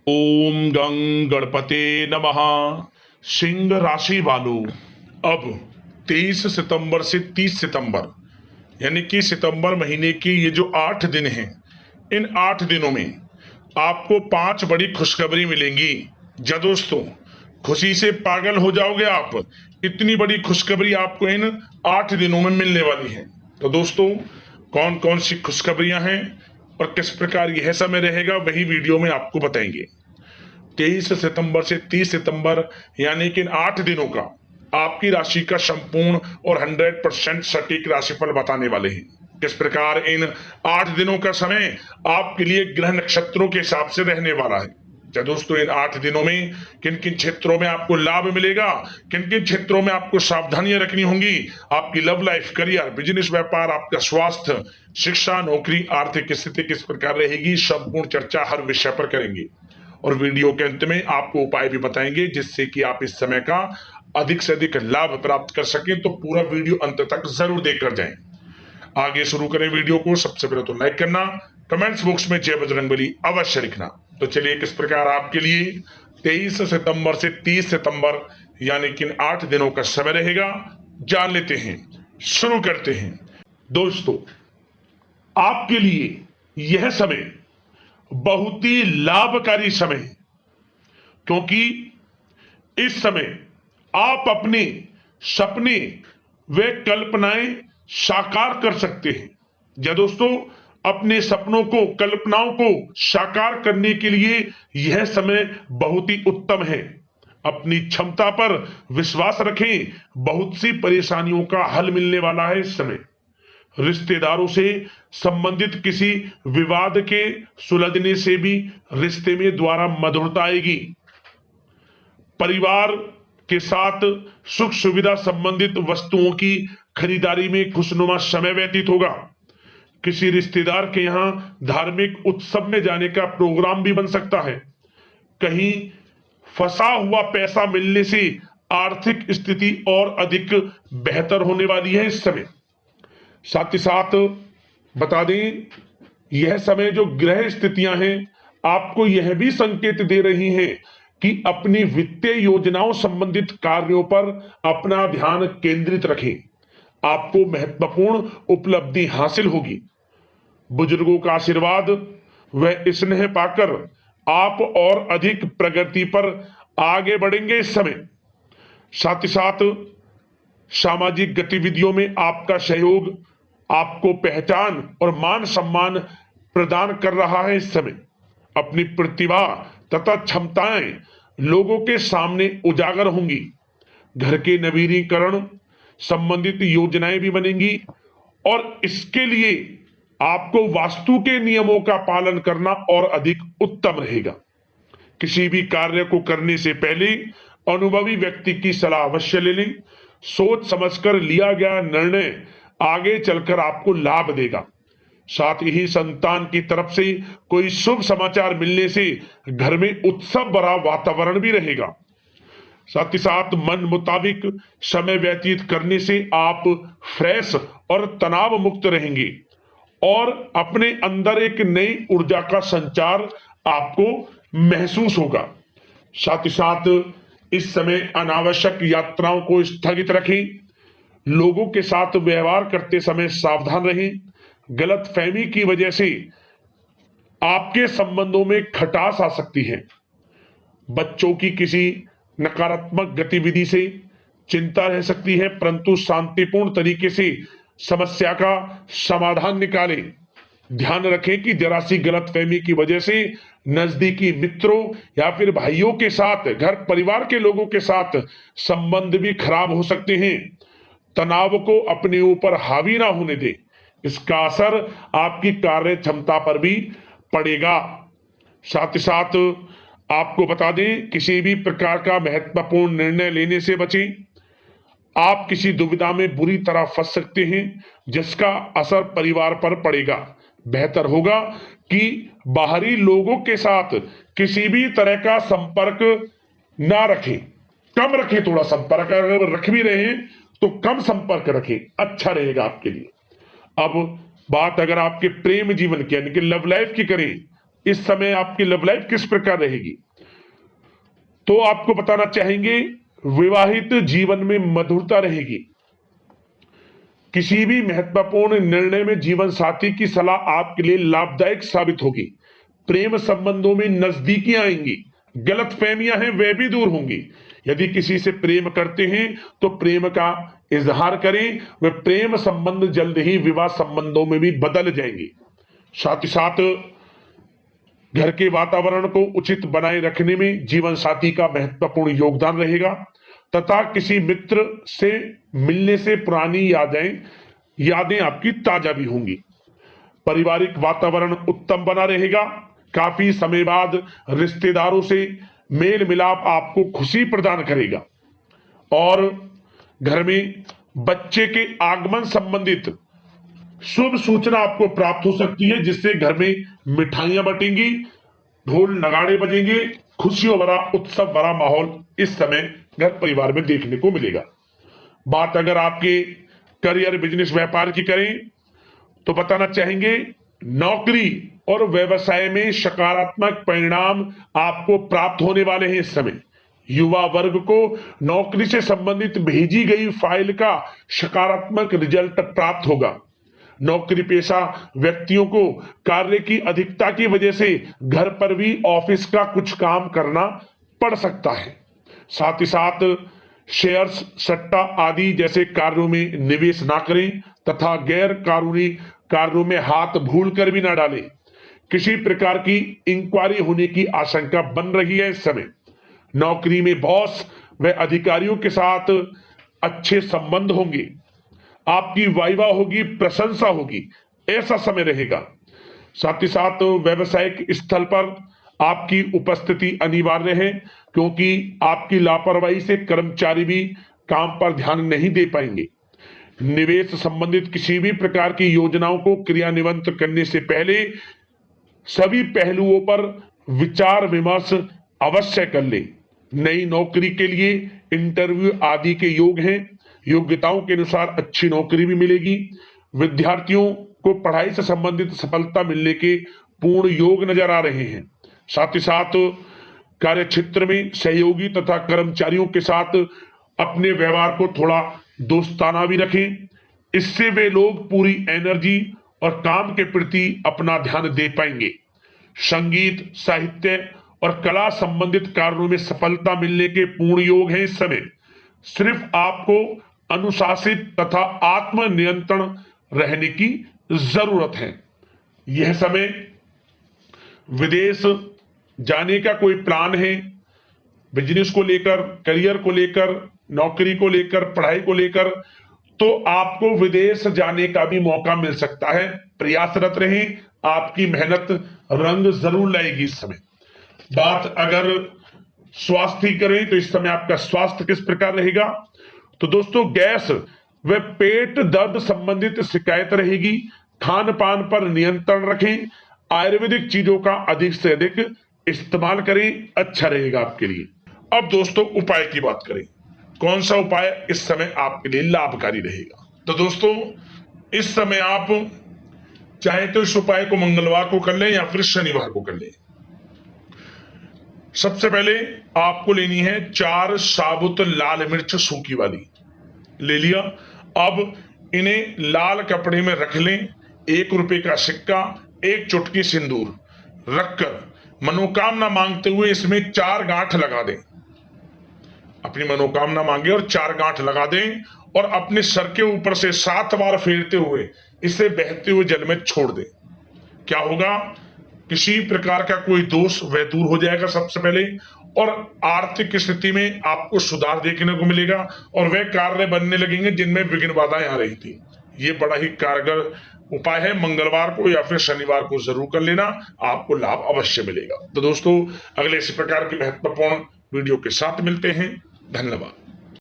ओम गं गणपते नमः। सिंह राशि वालों, अब 23 सितंबर से 30 सितंबर यानी कि सितंबर महीने की ये जो 8 दिन हैं, इन 8 दिनों में आपको 5 बड़ी खुशखबरी मिलेंगी। जा दोस्तों, खुशी से पागल हो जाओगे आप। इतनी बड़ी खुशखबरी आपको इन 8 दिनों में मिलने वाली है। तो दोस्तों, कौन कौन सी खुशखबरियां हैं और किस प्रकार यह समय रहेगा, वही वीडियो में आपको बताएंगे। 23 सितंबर से 30 सितंबर यानी कि इन 8 दिनों का आपकी राशि का संपूर्ण और 100% सटीक राशिफल बताने वाले हैं। किस प्रकार इन 8 दिनों का समय आपके लिए ग्रह नक्षत्रों के हिसाब से रहने वाला है। क्या दोस्तों, इन 8 दिनों में किन किन क्षेत्रों में आपको लाभ मिलेगा, किन किन क्षेत्रों में आपको सावधानियां रखनी होंगी, आपकी लव लाइफ, करियर, बिजनेस, व्यापार, आपका स्वास्थ्य, शिक्षा, नौकरी, आर्थिक स्थिति किस प्रकार रहेगी, संपूर्ण चर्चा हर विषय पर करेंगे। और वीडियो के अंत में आपको उपाय भी बताएंगे जिससे कि आप इस समय का अधिक से अधिक लाभ प्राप्त कर सकें। तो पूरा वीडियो अंत तक जरूर देखकर जाएं। आगे शुरू करें वीडियो को। सबसे पहले तो लाइक करना, कमेंट्स बॉक्स में जय बजरंगबली अवश्य लिखना। तो चलिए, किस प्रकार आपके लिए 23 सितंबर से 30 सितंबर यानी कि 8 दिनों का समय रहेगा, जान लेते हैं। शुरू करते हैं। दोस्तों, आपके लिए यह समय बहुत ही लाभकारी समय है, क्योंकि इस समय आप अपने सपने व कल्पनाएं साकार कर सकते हैं। या दोस्तों, अपने सपनों को, कल्पनाओं को साकार करने के लिए यह समय बहुत ही उत्तम है। अपनी क्षमता पर विश्वास रखें, बहुत सी परेशानियों का हल मिलने वाला है इस समय। रिश्तेदारों से संबंधित किसी विवाद के सुलझने से भी रिश्ते में द्वारा मधुरता आएगी। परिवार के साथ सुख सुविधा संबंधित वस्तुओं की खरीदारी में खुशनुमा समय व्यतीत होगा। किसी रिश्तेदार के यहां धार्मिक उत्सव में जाने का प्रोग्राम भी बन सकता है। कहीं फंसा हुआ पैसा मिलने से आर्थिक स्थिति और अधिक बेहतर होने वाली है इस समय। साथ ही साथ बता दें, यह समय जो ग्रह स्थितियां हैं आपको यह भी संकेत दे रही हैं कि अपनी वित्तीय योजनाओं संबंधित कार्यों पर अपना ध्यान केंद्रित रखें। आपको महत्वपूर्ण उपलब्धि हासिल होगी। बुजुर्गों का आशीर्वाद व स्नेह पाकर आप और अधिक प्रगति पर आगे बढ़ेंगे इस समय। साथ ही साथ सामाजिक गतिविधियों में आपका सहयोग आपको पहचान और मान सम्मान प्रदान कर रहा है इस समय। अपनी प्रतिभा तथा क्षमताएं लोगों के सामने उजागर होंगी। घर के नवीनीकरण संबंधित योजनाएं भी बनेंगी और इसके लिए आपको वास्तु के नियमों का पालन करना और अधिक उत्तम रहेगा। किसी भी कार्य को करने से पहले अनुभवी व्यक्ति की सलाह अवश्य ले लें। सोच समझकर लिया गया निर्णय आगे चलकर आपको लाभ देगा। साथ ही संतान की तरफ से कोई शुभ समाचार मिलने से घर में उत्सव भरा वातावरण भी रहेगा। साथ ही साथ मन मुताबिक समय व्यतीत करने से आप फ्रेश और तनाव मुक्त रहेंगे और अपने अंदर एक नई ऊर्जा का संचार आपको महसूस होगा। साथ ही साथ इस समय अनावश्यक यात्राओं को स्थगित रखें। लोगों के साथ व्यवहार करते समय सावधान रहें। गलत फहमी की वजह से आपके संबंधों में खटास आ सकती है। बच्चों की किसी नकारात्मक गतिविधि से चिंता रह सकती है, परंतु शांतिपूर्ण तरीके से समस्या का समाधान निकालें। ध्यान रखें कि जरा सी गलतफहमी की वजह से नजदीकी मित्रों या फिर भाइयों के साथ, घर परिवार के लोगों के साथ संबंध भी खराब हो सकते हैं। तनाव को अपने ऊपर हावी ना होने दें, इसका असर आपकी कार्य क्षमता पर भी पड़ेगा। साथ ही साथ आपको बता दें, किसी भी प्रकार का महत्वपूर्ण निर्णय लेने से बचें। आप किसी दुविधा में बुरी तरह फंस सकते हैं जिसका असर परिवार पर पड़ेगा। बेहतर होगा कि बाहरी लोगों के साथ किसी भी तरह का संपर्क ना रखें, कम रखें। थोड़ा संपर्क अगर रख भी रहे हैं तो कम संपर्क रखें, अच्छा रहेगा आपके लिए। अब बात अगर आपके प्रेम जीवन की यानी कि लव लाइफ की करें इस समय आपकी लव लाइफ किस प्रकार रहेगी? तो आपको बताना चाहेंगे, विवाहित जीवन में मधुरता रहेगी। किसी भी महत्वपूर्ण निर्णय में जीवन साथी की सलाह आपके लिए लाभदायक साबित होगी। प्रेम संबंधों में नजदीकियां आएंगी, गलतफहमियां हैं वे भी दूर होंगी। यदि किसी से प्रेम करते हैं तो प्रेम का इजहार करें, वे प्रेम संबंध जल्द ही विवाह संबंधों में भी बदल जाएंगे। साथ ही साथ घर के वातावरण को उचित बनाए रखने में जीवन साथी का महत्वपूर्ण योगदान रहेगा तथा किसी मित्र से मिलने से पुरानी यादें आपकी ताजा भी होंगी। पारिवारिक वातावरण उत्तम बना रहेगा। काफी समय बाद रिश्तेदारों से मेल मिलाप आपको खुशी प्रदान करेगा और घर में बच्चे के आगमन संबंधित शुभ सूचना आपको प्राप्त हो सकती है, जिससे घर में मिठाइयां बटेंगी, ढोल नगाड़े बजेंगे, खुशियों भरा उत्सव भरा माहौल इस समय घर परिवार में देखने को मिलेगा। बात अगर आपके करियर बिजनेस व्यापार की करें तो बताना चाहेंगे, नौकरी और व्यवसाय में सकारात्मक परिणाम आपको प्राप्त होने वाले हैं। इस समय युवा वर्ग को नौकरी से संबंधित भेजी गई फाइल का सकारात्मक रिजल्ट प्राप्त होगा। नौकरी पेशा व्यक्तियों को कार्य की अधिकता की वजह से घर पर भी ऑफिस का कुछ काम करना पड़ सकता है। साथ ही साथ शेयर्स, सट्टा आदि जैसे कार्यों में निवेश ना करें तथा गैर कानूनी कार्यों में हाथ भूल कर भी ना डालें। किसी प्रकार की इंक्वायरी होने की आशंका बन रही है। इस समय नौकरी में बॉस व अधिकारियों के साथ अच्छे संबंध होंगे, आपकी वाइवाह होगी, प्रशंसा होगी, ऐसा समय रहेगा। साथ ही साथ व्यवसायिक स्थल पर आपकी उपस्थिति अनिवार्य है, क्योंकि आपकी लापरवाही से कर्मचारी भी काम पर ध्यान नहीं दे पाएंगे। निवेश संबंधित किसी भी प्रकार की योजनाओं को क्रियान्वित करने से पहले सभी पहलुओं पर विचार विमर्श अवश्य कर ले। नई नौकरी के लिए इंटरव्यू आदि के योग हैं, योग्यताओं के अनुसार अच्छी नौकरी भी मिलेगी। विद्यार्थियों को पढ़ाई से संबंधित सफलता मिलने के पूर्ण योग नजर आ रहे हैं। साथ ही साथ कार्य क्षेत्र में सहयोगी तथा कर्मचारियों के साथ अपने व्यवहार को थोड़ा दोस्ताना भी रखें, इससे वे लोग पूरी एनर्जी और काम के प्रति अपना ध्यान दे पाएंगे। संगीत, साहित्य और कला संबंधित कार्यों में सफलता मिलने के पूर्ण योग हैं। इस समय सिर्फ आपको अनुशासित तथा आत्मनियंत्रण रहने की जरूरत है। यह समय विदेश जाने का कोई प्लान है, बिजनेस को लेकर, करियर को लेकर, नौकरी को लेकर, पढ़ाई को लेकर, तो आपको विदेश जाने का भी मौका मिल सकता है। प्रयासरत रहें, आपकी मेहनत रंग जरूर लाएगी। इस समय बात अगर स्वास्थ्य की करें तो इस समय आपका स्वास्थ्य किस प्रकार रहेगा? तो दोस्तों, गैस व पेट दर्द संबंधित शिकायत रहेगी। खान पान पर नियंत्रण रखें, आयुर्वेदिक चीजों का अधिक से अधिक इस्तेमाल करें, अच्छा रहेगा आपके लिए। अब दोस्तों, उपाय की बात करें, कौन सा उपाय इस समय आपके लिए लाभकारी रहेगा? तो दोस्तों, इस समय आप चाहे तो इस उपाय को मंगलवार को कर लें या फिर शनिवार को कर लें। सबसे पहले आपको लेनी है 4 साबुत लाल मिर्च सूखी वाली, ले लिया। अब इन्हें लाल कपड़े में रख लें, 1 रुपए का सिक्का, 1 चुटकी सिंदूर रखकर मनोकामना मांगते हुए इसमें 4 गांठ लगा दें। अपनी मनोकामना मांगे और 4 गांठ लगा दें और अपने सर के ऊपर से 7 बार फेरते हुए इसे बहते हुए जल में छोड़ दें। क्या होगा? किसी प्रकार का कोई दोष वह दूर हो जाएगा सबसे पहले, और आर्थिक स्थिति में आपको सुधार देखने को मिलेगा और वह कार्य बनने लगेंगे जिनमें विघ्न बाधाएं आ रही थी। ये बड़ा ही कारगर उपाय है। मंगलवार को या फिर शनिवार को जरूर कर लेना, आपको लाभ अवश्य मिलेगा। तो दोस्तों, अगले इसी प्रकार की महत्वपूर्ण वीडियो के साथ मिलते हैं। धन्यवाद।